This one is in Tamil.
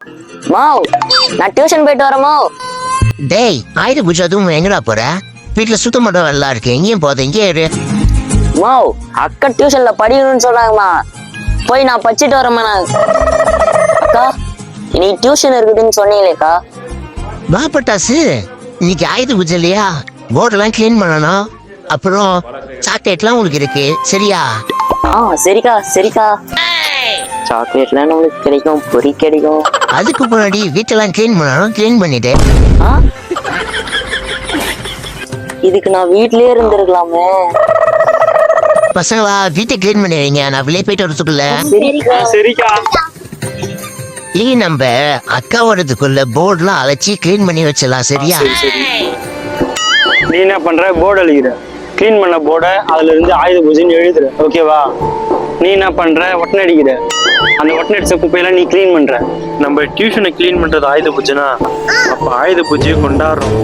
மாவ், நான் டியூஷன் போயிட்டு வரேன் மாவ். டேய் ஆயுத பூஜை அதுவும் எங்கடா போற? வீட்டுல சுத்தம் மட்டும் நல்லா இருக்கு, எங்கேயும் போத இங்கே இரு. மாவ், அக்கா டியூஷன்ல படிக்கணும்னு சொல்றாங்கம்மா. போய் நான் படிச்சுட்டு வரேம்மா. நான் அக்கா இன்னைக்கு டியூஷன் இருக்குதுன்னு சொன்னீங்களேக்கா. வா பட்டாசு, இன்னைக்கு ஆயுத பூஜை இல்லையா? போர்டெல்லாம் கிளீன் பண்ணணும். அப்புறம் சாக்லேட்லாம் உங்களுக்கு இருக்கு சரியா? சரிக்கா சரிக்கா. சாக்லேட்லாம் நம்மளுக்கு கிடைக்கும், பொறி கிடைக்கும். அதுக்கு முன்னாடி வீட்டெல்லாம் கிளீன் பண்ணணும், கிளீன் பண்ணிட்டு. இதுக்கு நான் வீட்லயே இருந்திருக்கலாமே. பசங்களா வீட்டை கிளீன் பண்ணி வைங்க, நான் வெளியே போயிட்டு வரதுக்குள்ள. சரிக்கா. இனி நம்ம அக்காவோடதுக்குள்ள போர்டுலாம் அழைச்சி கிளீன் பண்ணி வச்சிடலாம் சரியா? நீ என்ன பண்ற? போர்டு அழிக்கிற, கிளீன் பண்ண போர்டை அதுல இருந்து ஆயுத பூஜைன்னு எழுதுற, ஓகேவா? நீ என்ன பண்ற? ஒட்டனை அடிக்கிற, அந்த ஒட்டனை அடிச்ச குப்பையெல்லாம் நீ கிளீன் பண்ற. நம்ம டியூஷனை கிளீன் பண்றது ஆயுத பூஜைனா அப்ப ஆயுத பூஜையை கொண்டாடுறோம்.